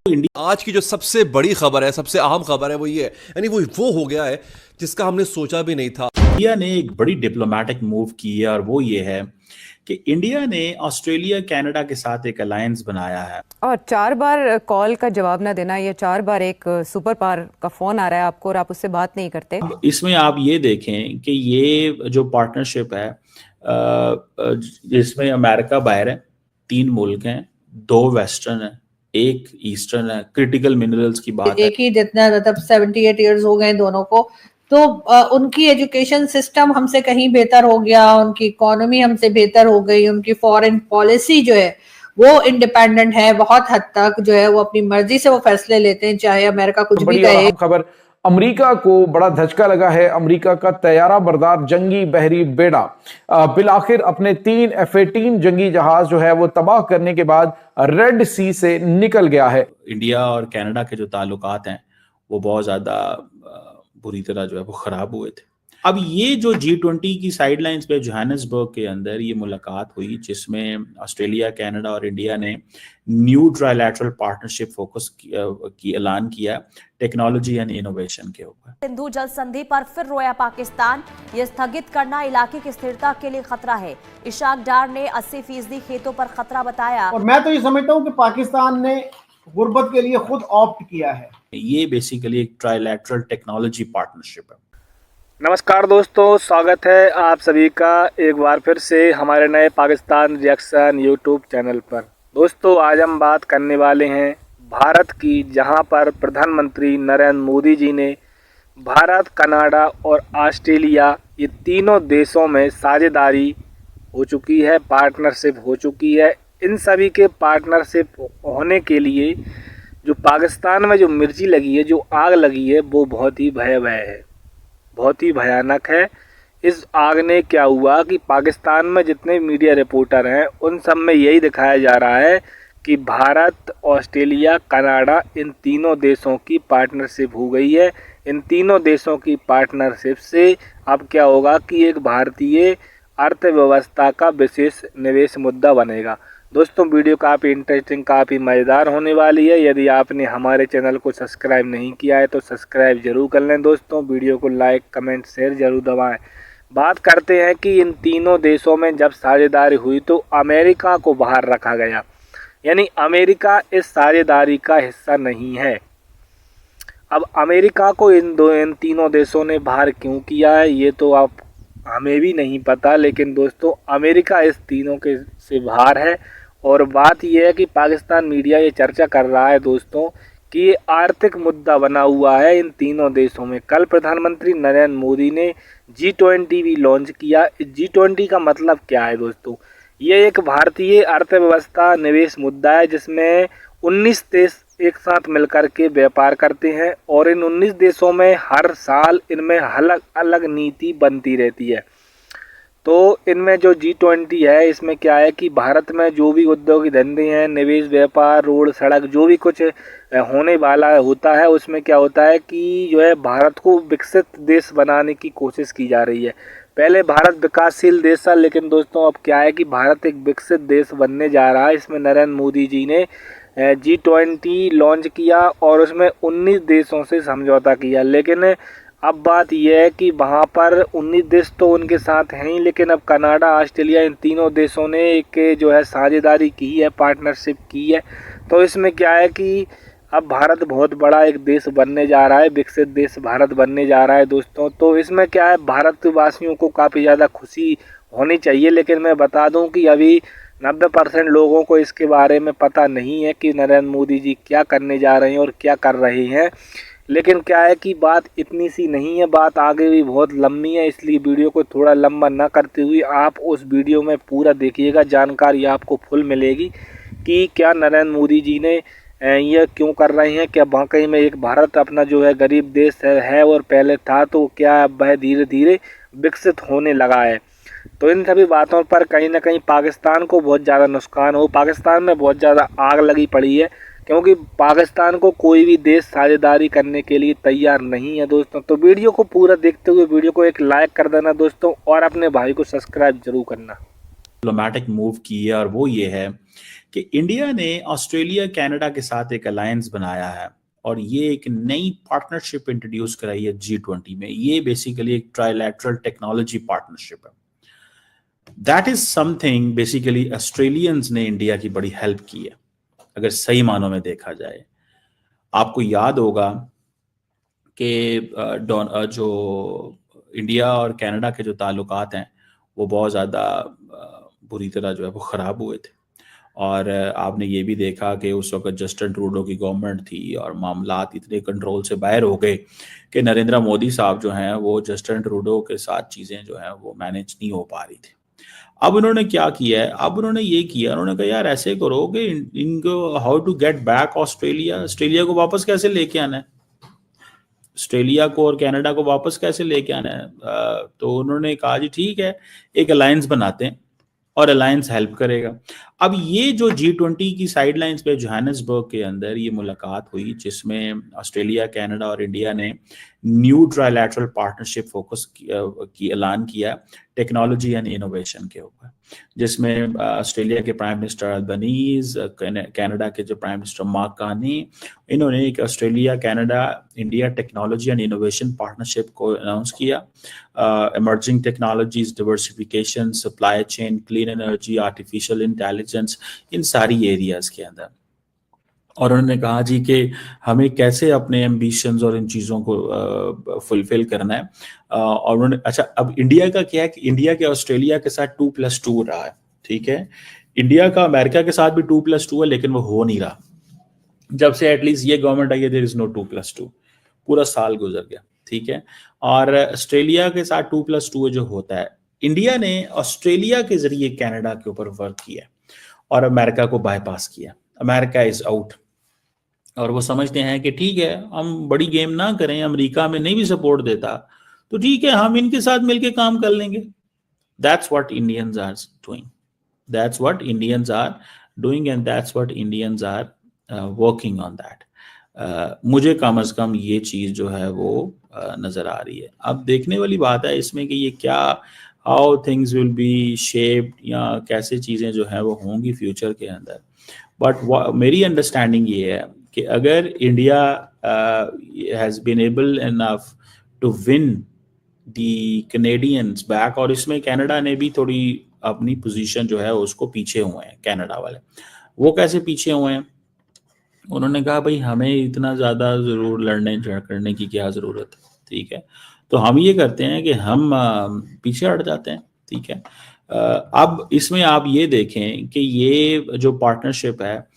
India आज की जो सबसे बड़ी खबर है, सबसे अहम खबर है, वो ये है, यानी वो हो गया है जिसका हमने सोचा भी नहीं था। इंडिया ने एक बड़ी डिप्लोमेटिक मूव की है और वो ये है कि इंडिया ने ऑस्ट्रेलिया कनाडा के साथ एक अलायंस बनाया है। और 4 बार कॉल का जवाब ना देना, ये 4 बार एक सुपर पावर का फोन आ रहा है आपको और आप उससे बात नहीं करते। अब इसमें आप ये देखें कि ये जो पार्टनरशिप है जिसमें अमेरिका बाहर है, 3 मुल्क हैं, 2 वेस्टर्न है, 1 ईस्टर्न है। क्रिटिकल मिनरल्स की बात है। एक ही जितना मतलब 78 ईयर्स हो गए दोनों को, तो उनकी एजुकेशन सिस्टम हमसे कहीं बेहतर हो गया, उनकी इकोनॉमी हमसे बेहतर हो गई, उनकी फॉरेन पॉलिसी जो है वो इंडिपेंडेंट है बहुत हद तक, जो है वो अपनी मर्जी से वो फैसले लेते हैं, चाहे अमेरिका कुछ भी कहे। खबर, अमेरिका को बड़ा धचका लगा है। अमेरिका का तैयारा बरदार जंगी बहरी बेड़ा बिलाखिर अपने 3 F-18 जंगी जहाज जो है वो तबाह करने के बाद रेड सी से निकल गया है। इंडिया और कनाडा के जो ताल्लुकात हैं वो बहुत ज्यादा बुरी तरह जो है वो खराब हुए थे। अब ये जो G20 की साइडलाइंस पे जोहानिसबर्ग के अंदर ये मुलाकात हुई, जिसमें ऑस्ट्रेलिया, कनाडा और इंडिया ने न्यू ट्राइलैटरल पार्टनरशिप फोकस की ऐलान किया टेक्नोलॉजी एंड इनोवेशन के ऊपर। सिंधु जल संधि पर फिर रोया पाकिस्तान, ये स्थगित करना इलाके की स्थिरता के लिए खतरा है। इशाक डार ने 80% खेतों पर खतरा बताया। और मैं तो ये समझता हूँ कि पाकिस्तान ने गुर्बत के लिए खुद ऑप्ट किया है। ये बेसिकली एक ट्राइलैटरल टेक्नोलॉजी पार्टनरशिप है। नमस्कार दोस्तों, स्वागत है आप सभी का एक बार फिर से हमारे नए पाकिस्तान रिएक्शन यूट्यूब चैनल पर। दोस्तों, आज हम बात करने वाले हैं भारत की, जहां पर प्रधानमंत्री नरेंद्र मोदी जी ने भारत, कनाडा और ऑस्ट्रेलिया ये तीनों देशों में साझेदारी हो चुकी है, पार्टनरशिप हो चुकी है। इन सभी के पार्टनरशिप होने के लिए जो पाकिस्तान में जो मिर्ची लगी है, जो आग लगी है, वो बहुत ही भयावह है, बहुत ही भयानक है। इस आग ने क्या हुआ कि पाकिस्तान में जितने मीडिया रिपोर्टर हैं उन सब में यही दिखाया जा रहा है कि भारत, ऑस्ट्रेलिया, कनाडा इन तीनों देशों की पार्टनरशिप हो गई है। इन तीनों देशों की पार्टनरशिप से अब क्या होगा कि एक भारतीय अर्थव्यवस्था का विशेष निवेश मुद्दा बनेगा। दोस्तों, वीडियो काफ़ी इंटरेस्टिंग, काफ़ी मज़ेदार होने वाली है। यदि आपने हमारे चैनल को सब्सक्राइब नहीं किया है तो सब्सक्राइब जरूर कर लें। दोस्तों, वीडियो को लाइक, कमेंट, शेयर जरूर दबाएं। बात करते हैं कि इन तीनों देशों में जब साझेदारी हुई तो अमेरिका को बाहर रखा गया, यानी अमेरिका इस साझेदारी का हिस्सा नहीं है। अब अमेरिका को इन तीनों देशों ने बाहर क्यों किया है ये तो आप हमें भी नहीं पता, लेकिन दोस्तों अमेरिका इस तीनों के से बाहर है। और बात यह है कि पाकिस्तान मीडिया ये चर्चा कर रहा है दोस्तों कि ये आर्थिक मुद्दा बना हुआ है इन तीनों देशों में। कल प्रधानमंत्री नरेंद्र मोदी ने G20 भी लॉन्च किया। G20 का मतलब क्या है दोस्तों? ये एक भारतीय अर्थव्यवस्था निवेश मुद्दा है जिसमें 19 देश एक साथ मिलकर के व्यापार करते हैं और इन 19 देशों में हर साल इनमें अलग अलग नीति बनती रहती है। तो इनमें जो G20 है, इसमें क्या है कि भारत में जो भी उद्योगी धंधे हैं, निवेश, व्यापार, रोड, सड़क, जो भी कुछ होने वाला होता है, उसमें क्या होता है कि जो है भारत को विकसित देश बनाने की कोशिश की जा रही है। पहले भारत विकासशील देश था, लेकिन दोस्तों अब क्या है कि भारत एक विकसित देश बनने जा रहा है। इसमें नरेंद्र मोदी जी ने G20 लॉन्च किया और उसमें 19 देशों से समझौता किया। लेकिन अब बात यह है कि वहाँ पर 19 देश तो उनके साथ हैं ही, लेकिन अब कनाडा, ऑस्ट्रेलिया इन तीनों देशों ने एक जो है साझेदारी की है, पार्टनरशिप की है। तो इसमें क्या है कि अब भारत बहुत बड़ा एक देश बनने जा रहा है, विकसित देश भारत बनने जा रहा है दोस्तों। तो इसमें क्या है, भारतवासियों को काफ़ी ज़्यादा खुशी होनी चाहिए। लेकिन मैं बता दूं कि अभी 90% लोगों को इसके बारे में पता नहीं है कि नरेंद्र मोदी जी क्या करने जा रहे हैं और क्या कर रहे हैं। लेकिन क्या है कि बात इतनी सी नहीं है, बात आगे भी बहुत लंबी है, इसलिए वीडियो को थोड़ा लंबा ना करते हुए आप उस वीडियो में पूरा देखिएगा। जानकारी आपको फुल मिलेगी कि क्या नरेंद्र मोदी जी ने ये क्यों कर रहे हैं, क्या वाकई में एक भारत अपना जो है गरीब देश है और पहले था, तो क्या अब वह धीरे धीरे विकसित होने लगा है। तो इन सभी बातों पर कहीं ना कहीं पाकिस्तान को बहुत ज़्यादा नुकसान हो, पाकिस्तान में बहुत ज़्यादा आग लगी पड़ी है, क्योंकि पाकिस्तान को कोई भी देश साझेदारी करने के लिए तैयार नहीं है दोस्तों। तो वीडियो को पूरा देखते हुए वीडियो को एक लाइक कर देना दोस्तों, और अपने भाई को सब्सक्राइब जरूर करना। डिप्लोमेटिक मूव की है और वो ये है कि इंडिया ने ऑस्ट्रेलिया कनाडा के साथ एक अलायंस बनाया है और ये एक नई पार्टनरशिप इंट्रोड्यूस कराई है G20 में। ये बेसिकली एक ट्राइलैटरल टेक्नोलॉजी पार्टनरशिप है। That is something basically Australians ने इंडिया की बड़ी हेल्प की है अगर सही मानों में देखा जाए। आपको याद होगा कि जो इंडिया और कनाडा के जो ताल्लुकात हैं वो बहुत ज़्यादा बुरी तरह जो है वो ख़राब हुए थे और आपने ये भी देखा कि उस वक्त जस्टिन ट्रूडो की गवर्नमेंट थी और मामलात इतने कंट्रोल से बाहर हो गए कि नरेंद्र मोदी साहब जो हैं वो जस्टिन ट्रूडो के साथ चीज़ें जो हैं वो मैनेज नहीं हो पा रही थी। अब उन्होंने क्या किया है, अब उन्होंने ये किया, उन्होंने कहा यार ऐसे करो कि इनको how to get back Australia को वापस कैसे लेके आना है, ऑस्ट्रेलिया को और कनाडा को वापस कैसे लेके आना है। तो उन्होंने कहा जी ठीक है एक अलायंस बनाते हैं और अलायंस हेल्प करेगा। अब ये जो G20 की साइडलाइंस पे जोहानिसबर्ग के अंदर ये मुलाकात हुई जिसमें ऑस्ट्रेलिया कनाडा और इंडिया ने न्यू ट्राइलैटरल पार्टनरशिप फोकस की ऐलान किया टेक्नोलॉजी एंड इनोवेशन के ऊपर, जिसमें ऑस्ट्रेलिया के प्राइम मिनिस्टर अल्बनीज, कनाडा के जो प्राइम मिनिस्टर मार्क कार्नी, इन्होंने एक Australia Canada India technology and innovation partnership को अनाउंस किया। Emerging technologies, diversification, supply chain, clean energy, artificial intelligence, इन सारी एरियाज के अंदर। और उन्होंने कहा जी कि हमें कैसे अपने एम्बिशंस और इन चीज़ों को फुलफिल करना है। और उन्होंने अच्छा अब इंडिया का क्या है कि इंडिया के ऑस्ट्रेलिया के साथ 2+2 रहा है, ठीक है। इंडिया का अमेरिका के साथ भी 2+2 है लेकिन वो हो नहीं रहा। जब से एटलीस्ट ये गवर्नमेंट आई है देयर इज नो 2+2, पूरा साल गुजर गया, ठीक है। और ऑस्ट्रेलिया के साथ 2+2 जो होता है, इंडिया ने ऑस्ट्रेलिया के जरिए कनाडा के ऊपर वर्क किया और अमेरिका को बाईपास किया। अमेरिका इज आउट और वो समझते हैं कि ठीक है हम बड़ी गेम ना करें, अमेरिका में नहीं भी सपोर्ट देता तो ठीक है हम इनके साथ मिलके काम कर लेंगे। That's what Indians are doing, that's what Indians are doing and that's what Indians are working on that. मुझे कम अज कम ये चीज़ जो है वो नज़र आ रही है। अब देखने वाली बात है इसमें कि ये क्या how things will be shaped या कैसे चीज़ें जो है वो होंगी फ्यूचर के अंदर। बट मेरी अंडरस्टैंडिंग ये है कि अगर India has been able enough to win the Canadians back, और इसमें कनाडा ने भी थोड़ी अपनी पोजीशन जो है उसको पीछे हुए हैं कनाडा वाले। वो कैसे पीछे हुए हैं, उन्होंने कहा भाई हमें इतना ज़्यादा ज़रूर लड़ने करने की क्या ज़रूरत है, ठीक है। तो हम ये करते हैं कि हम पीछे हट जाते हैं, ठीक है। अब इसमें आप ये देखें कि ये जो पार्टनरशिप है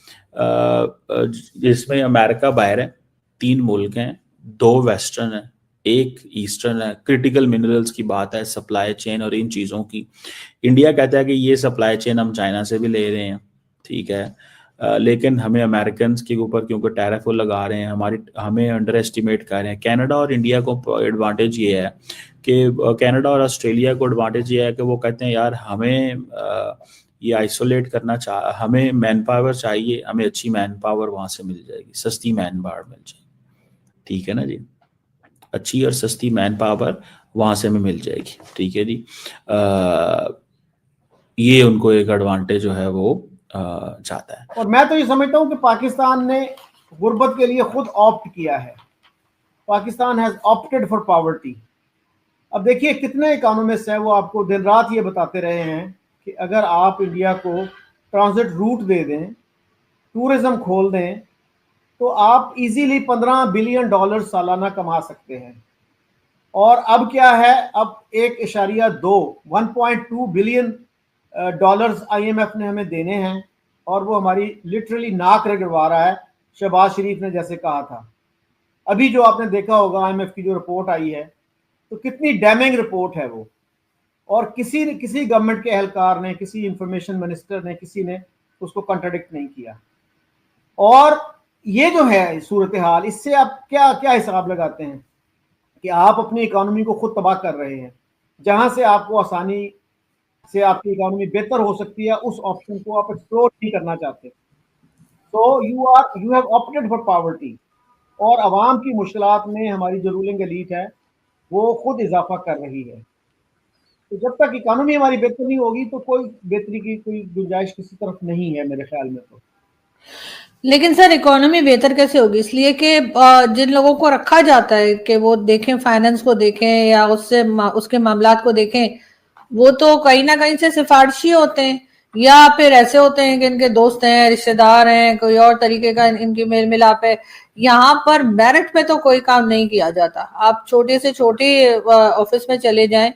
जिसमें अमेरिका बाहर है, 3 मुल्क हैं, 2 वेस्टर्न है, 1 ईस्टर्न है। क्रिटिकल मिनरल्स की बात है, सप्लाई चेन और इन चीज़ों की, इंडिया कहता है कि ये सप्लाई चेन हम चाइना से भी ले रहे हैं, ठीक है। लेकिन हमें अमेरिकन के ऊपर क्योंकि टैरिफ लगा रहे हैं, हमें अंडर एस्टिमेट कर रहे हैं। कनाडा और इंडिया को एडवांटेज ये है कि कनाडा और ऑस्ट्रेलिया को एडवांटेज ये है कि वो कहते हैं यार हमें ये आइसोलेट करना हमें मैन पावर चाहिए, हमें अच्छी मैन पावर वहाँ से मिल जाएगी, सस्ती मैन पावर मिल जाएगी, ठीक है ना जी, अच्छी और सस्ती मैन पावर वहाँ से हमें मिल जाएगी, ठीक है जी। ये उनको एक एडवांटेज जो है वो चाहता है। और मैं तो ये समझता हूँ कि पाकिस्तान ने गुर्बत के लिए खुद ऑप्ट किया है। Pakistan has opted for poverty. अब देखिए कितने इकोनॉमिस्ट हैं वो आपको दिन रात ये बताते रहे हैं कि अगर आप इंडिया को ट्रांजिट रूट दे दें, टूरिज्म खोल दें, तो आप इजीली $15 बिलियन सालाना कमा सकते हैं। और अब क्या है, अब 1.2 बिलियन डॉलर्स IMF ने हमें देने हैं और वो हमारी लिटरली नाक रगड़वा रहा है। शहबाज शरीफ ने जैसे कहा था, अभी जो आपने देखा होगा IMF की जो रिपोर्ट आई है, तो कितनी डैमिंग रिपोर्ट है वो, और किसी गवर्नमेंट के एहलकार ने, किसी इंफॉर्मेशन मिनिस्टर ने, किसी ने उसको कॉन्ट्राडिक्ट नहीं किया। और ये जो है सूरत हाल, इससे आप क्या क्या हिसाब लगाते हैं कि आप अपनी इकोनॉमी को खुद तबाह कर रहे हैं। जहां से आपको आसानी से आपकी इकोनॉमी बेहतर हो सकती है, उस ऑप्शन को आप एक्सप्लोर नहीं करना चाहते। तो you have opted for poverty, और अवाम की मुश्किलात में हमारी जो रूलिंग एलीट है वो खुद इजाफा कर रही है। तो जब तक इकोनॉमी हमारी बेहतर नहीं होगी तो कोई बेहतरी की कोई गुंजाइश किसी तरफ नहीं है मेरे ख्याल में। तो लेकिन सर इकोनॉमी बेहतर कैसे होगी, इसलिए कि जिन लोगों को रखा जाता है कि वो देखें, फाइनेंस को देखें या उसके मामलात को देखें, वो तो कहीं ना कहीं से सिफारशी होते हैं या फिर ऐसे होते हैं कि इनके दोस्त हैं, रिश्तेदार हैं, कोई और तरीके का इनकी मेल मिलाप है। यहाँ पर मेरिट पे तो कोई काम नहीं किया जाता। आप छोटे से छोटे ऑफिस में चले जाएं,